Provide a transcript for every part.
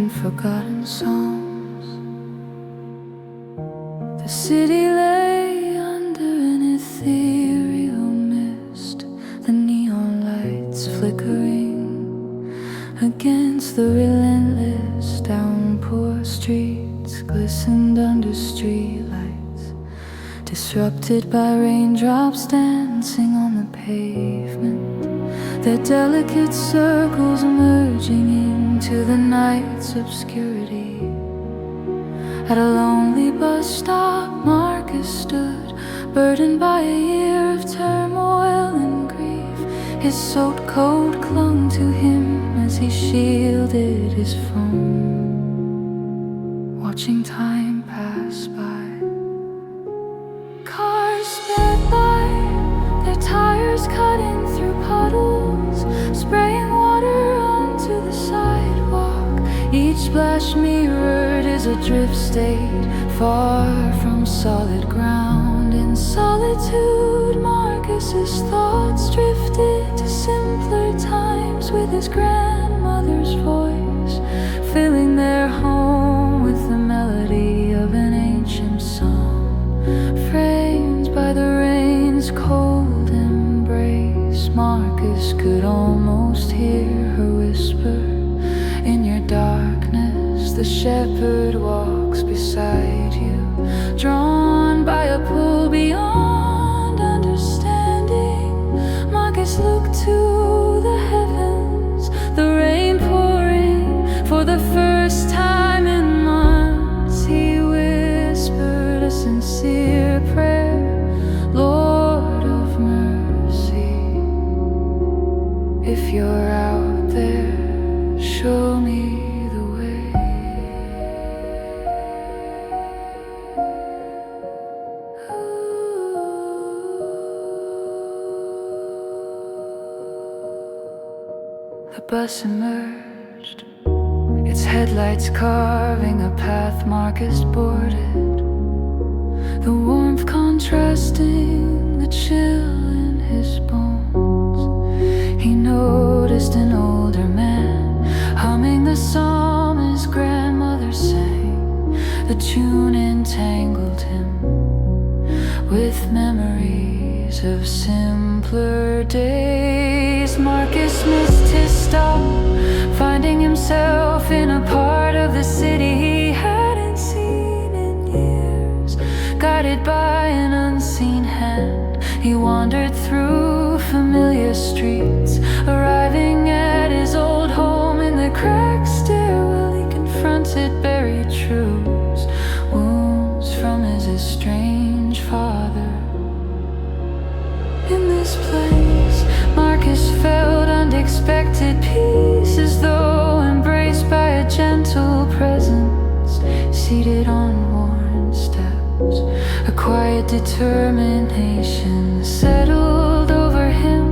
and forgotten songs. The city lay under an ethereal mist, the neon lights flickering against the relentless downpour. Streets glistened under streetlights, disrupted by raindrops dancing on the pavement, their delicate circles merging into the night's obscurity. At a lonely bus stop, Marcus stood, burdened by a year of turmoil and grief. His soaked coat clung to him as he shielded his phone, watching time pass by. Cars sped by, their tires cutting through puddles, spraying water onto the sidewalk. Each splash mirrored as a drip state, far from solid ground. In solitude, Marcus's thoughts drifted to simpler times with his grandmother's voice, filling their home with the melody of an ancient song, framed by the rain's cold embrace. Marcus could almost hear her whisper, "In your darkness, the shepherd walks beside you, drawn by a pull beyond understanding." Marcus looked to the heavens, the rain pouring for the first time in months. He whispered a sincere prayer, "Lord of mercy, if you're out there, show me the way." The bus emerged, its headlights carving a path Marcus boarded, the warmth contrasting the chill in his bones. He noticed an older man humming the psalm his grandmother sang. The tune entangled him with memories of simpler days. Marcus missed his stop, finding himself in a part of the city he hadn't seen in years. Guided by an unseen hand, he wandered through familiar streets, arriving at his old home. In the cracked stairwell he confronted buried truths, wounds from his estranged father. In this place, Marcus felt unexpected peace, as though embraced by a gentle presence. Seated on worn steps, a quiet determination settled over him,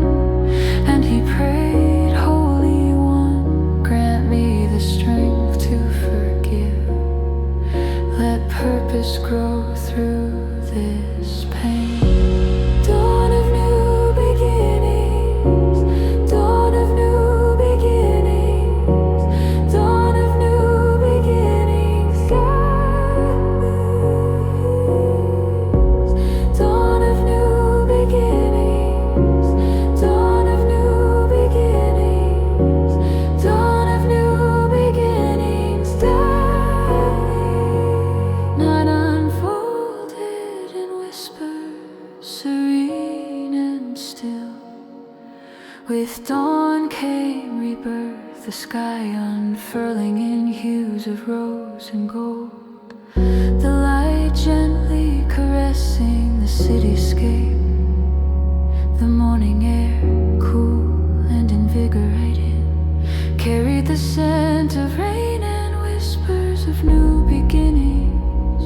and he prayed, "Holy One, grant me the strength to forgive. Let purpose grow through this pain." Dawn of new beginnings, dawn of new beginnings, dawn of new beginnings, God moves. Dawn of new beginnings, dawn of new beginnings, dawn of new beginnings, dying. Night unfolded in whispers, serene and still. With dawn came rebirth, the sky unfurling in hues of rose and gold, the light gently caressing the cityscape, the morning air cool and invigorating, carried the scent of rain and whispers of new beginnings.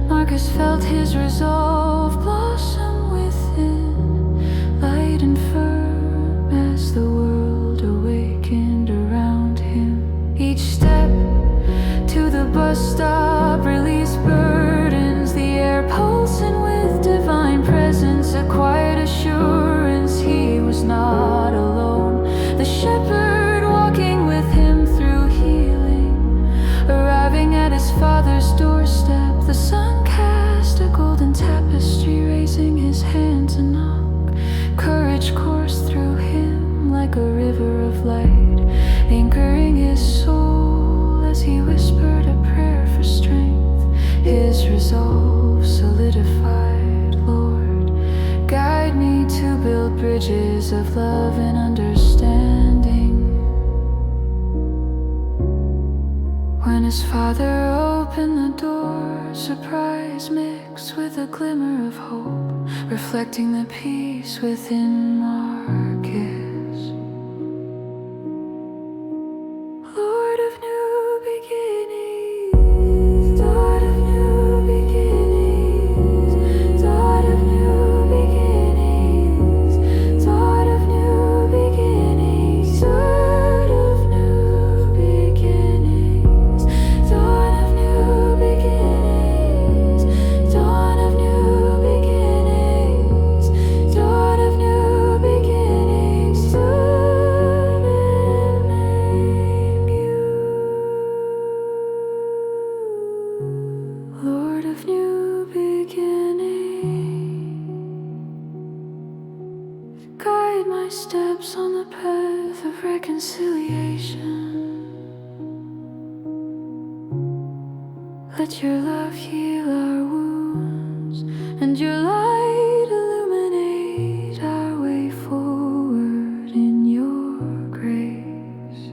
Marcus felt his resolve blossom within, light and firm as the world awakened around him. Each step to the bus stop released burdens, the air pulsing with divine presence, a quiet assurance he was not alone. The shepherd walking with him through healing, of love and understanding. When his father opened the door, surprise mixed with a glimmer of hope, reflecting the peace within Marcus. Lord of new beginnings, Lord of new beginnings, Lord of new beginnings, Lord of new beginnings, Lord of new beginnings, Dawn of new beginnings, dawn of new beginnings, dawn of new beginnings, to name you, Lord of new beginnings. Guide my steps on the path of reconciliation. Let your love heal our wounds, and your light illuminate our way forward in your grace.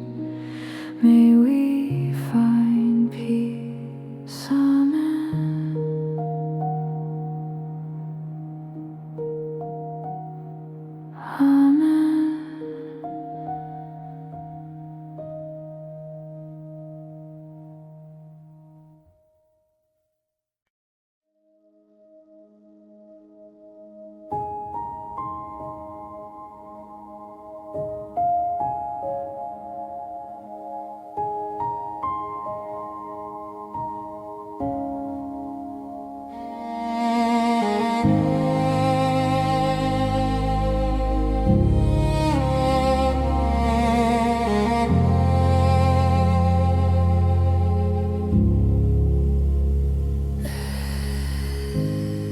May we find peace. Amen. Amen.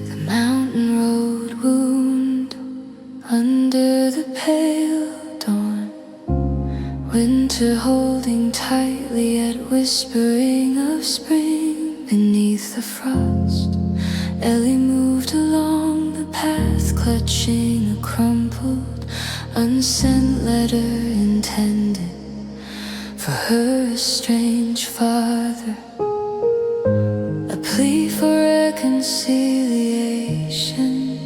The mountain road wound under the pale dawn, winter holding tightly at whispering of spring beneath the frost. Ellie moved along the path, clutching a crumpled, unsent letter intended for her estranged father. A plea for reconciliation.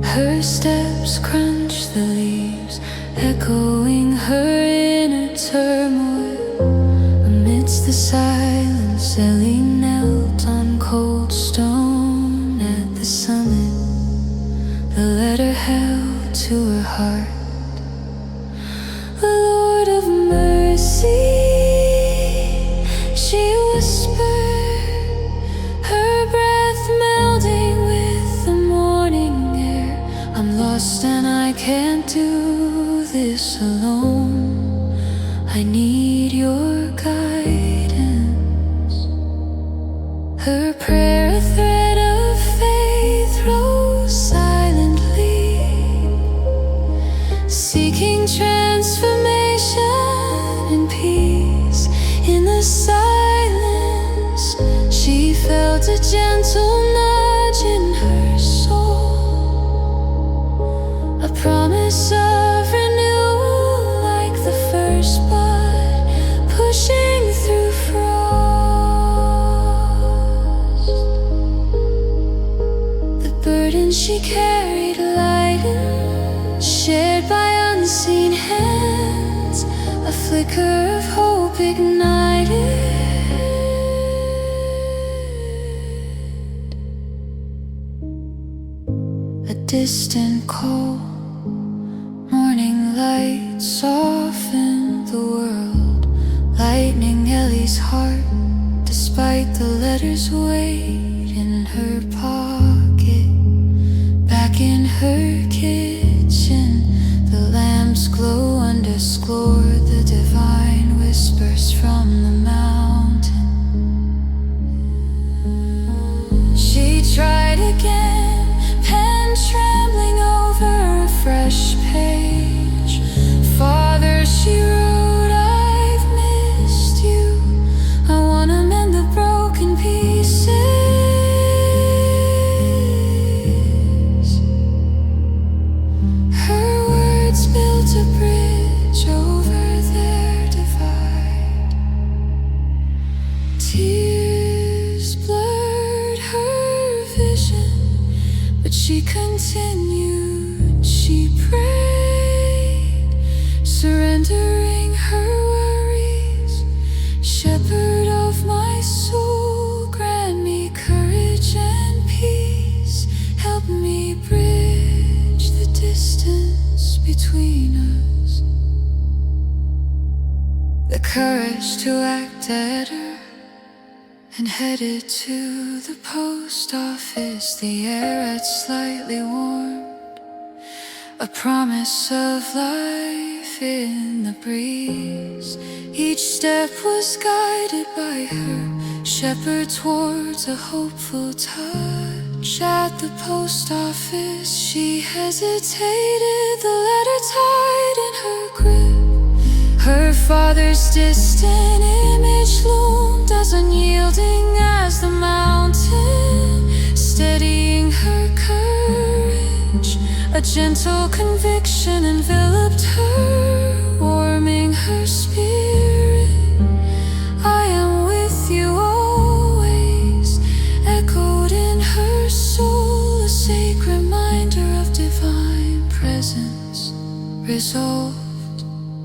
Her steps crunch the leaves, echoing her inner turmoil. Amidst the silence, Ellie knelt on cold stone at the summit, the letter held to her heart. Lord of mercy, she whispered, her breath melding with the morning air. I'm lost and I can't do this alone. I need your guidance. Her prayer, a thread of faith, rose silently, seeking transformation and peace. In the silence, she felt a gentle nudge in her soul, a promise of renewal like the first bud pushing through frost. The burden she carried lightened, shared by unseen hands, a flicker of hope ignited. A distant call, morning light softened the world, lightening Ellie's heart despite the letter's weight in her pocket. Back in her kitchen, the lamps glow underscore the divine whispers from the mountain. She tried again, pen trembling over a fresh page. Father, she wrote, I've missed you. I wanna mend the broken pieces. the courage to act at her, and headed to the post office. The air had slightly warmed, a promise of life in the breeze. Each step was guided by her shepherd towards a hopeful touch. At the post office she hesitated, the letter tied in her grip. Her father's distant image loomed as unyielding as the mountain, steadying her courage. A gentle conviction enveloped her, warming her spirit. I am with you always, echoed in her soul, a sacred reminder of divine presence. Resolved,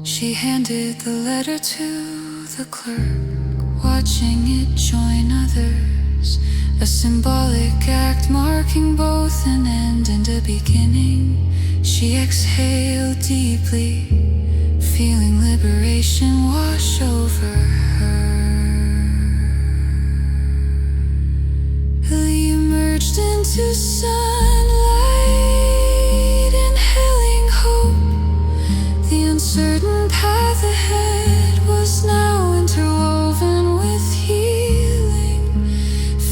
she handed the letter to the clerk, watching it join others. A symbolic act marking both an end and a beginning. She exhaled deeply, feeling liberation wash over her. He emerged into sunlight, inhaling hope. The uncertain path ahead was now interwoven with healing,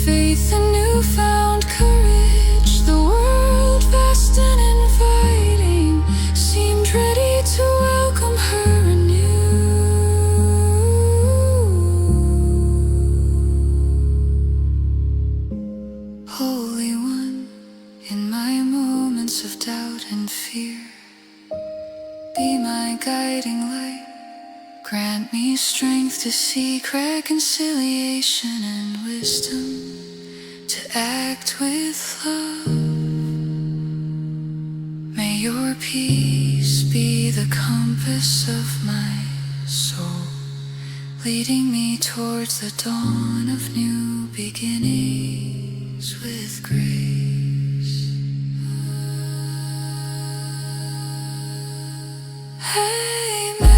faith and newfound courage. The world, vast and inviting, seemed ready to welcome her anew. Holy One, in my moments of doubt and fear, be my guiding light. Grant me strength to seek reconciliation and wisdom, to act with love. May your peace be the compass of my soul, leading me towards the dawn of new beginnings with grace. Amen.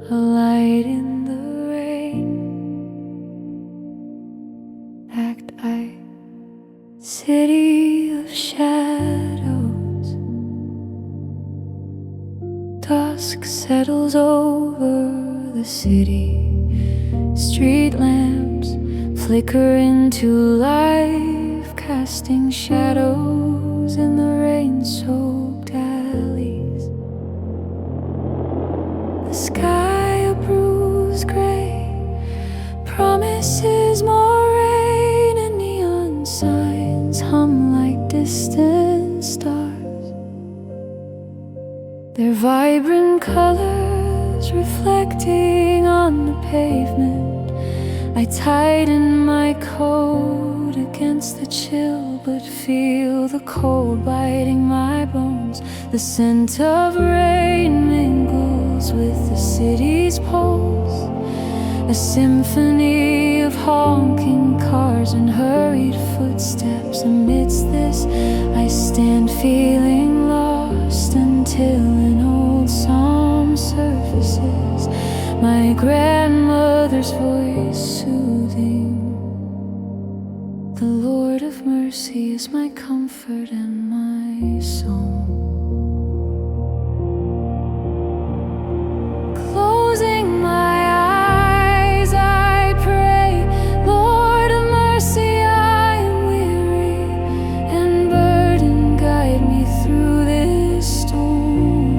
a light in the rain. Act I, city of shadows. Dusk settles over the city. Street lamps flicker into life, casting shadows in the rain-soaked alleys. The sky a bruised gray promises more rain, and neon signs hum like distant stars. Their vibrant colors reflecting on the pavement. I tighten my coat against the chill, but feel the cold biting my bones. The scent of rain mingles with the city's pulse, a symphony of honking cars and hurried footsteps. Amidst this, I stand feeling lost until an old psalm surfaces, my grandmother's voice soothing. The Lord of mercy is my comfort and my song. Closing my eyes, I pray, Lord of mercy, I am weary and burdened, guide me through this storm.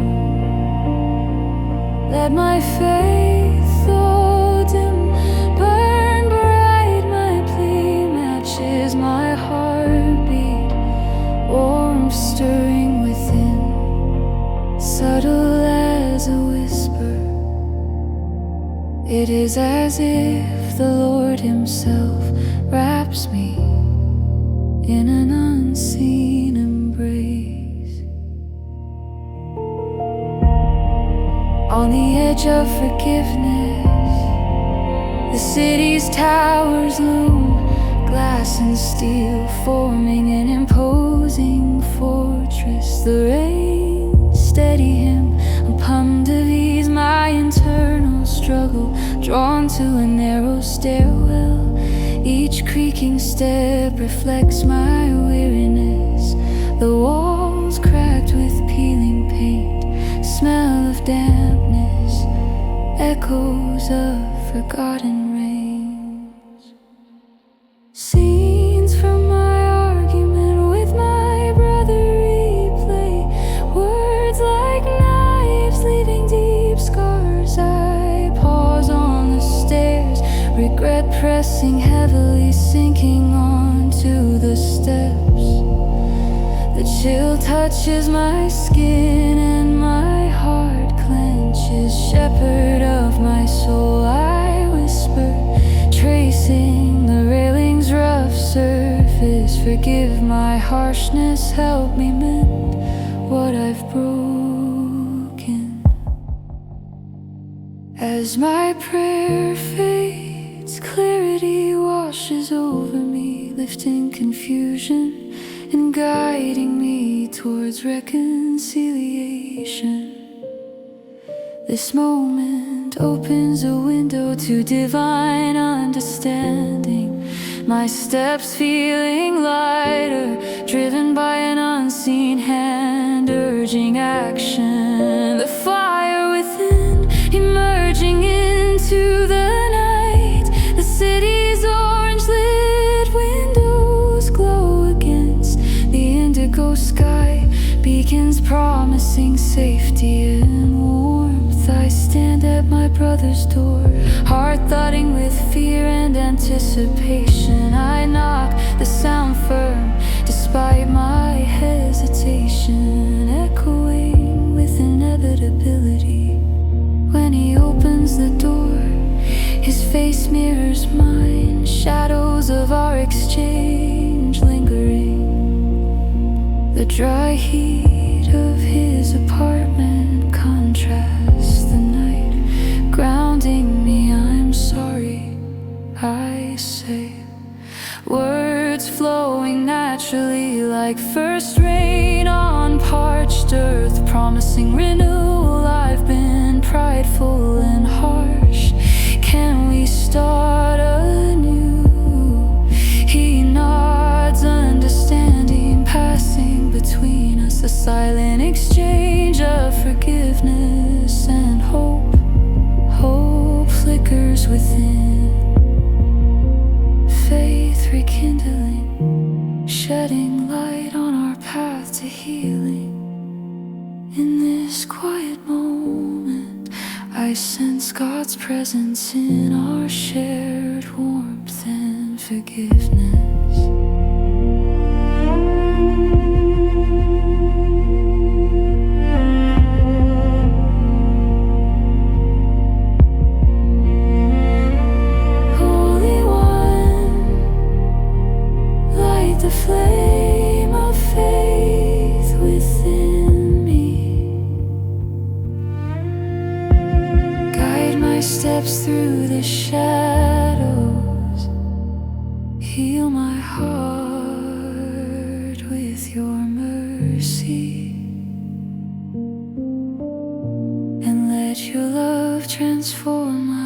Let my faith, though dim, burn bright, my plea matches my heartbeat, warmth stirring within, subtle as a whisper. It is as if the Lord Himself wraps me in an unseen embrace. On the edge of forgiveness, the city's towers loom, glass and steel forming an imposing fortress. The rain steady Him upon to ease my internal struggle, drawn to a narrow stairwell. Each creaking step reflects my weariness. The walls cracked with peeling paint, smell of dampness, echoes of forgotten rains. Scenes from my argument with my brother replay, words like knives leaving deep scars. I pause on the stairs, regret pressing heavily, sinking onto the steps. The chill touches my skin and my heart clenches. Shepherd of my soul, I whisper, tracing the railing's rough surface. Forgive my harshness, help me mend what I've broken. As my prayer fades, clarity washes over me, lifting confusion and guiding me towards reconciliation. This moment opens a window to divine understanding. My steps feeling lighter, driven by an unseen hand urging action. The fire within emerging into the night. The city's orange lit windows glow against the indigo sky, beacons promising safety and warmth. I stand at my brother's door, heart thudding with fear and anticipation. I knock, the sound firm despite my hesitation, echoing with inevitability. When he opens the door, his face mirrors mine, shadows of our exchange lingering. The dry heat of his apartment contrasts the night, grounding me. I'm sorry, I say, words flowing naturally like first rain on parched earth, promising renewal. I've been prideful and hard I sense God's presence in our shared warmth and forgiveness. Holy One, light the flame of faith within me. Guide my steps through the shadows. Heal my heart with your mercy. And let your love transform my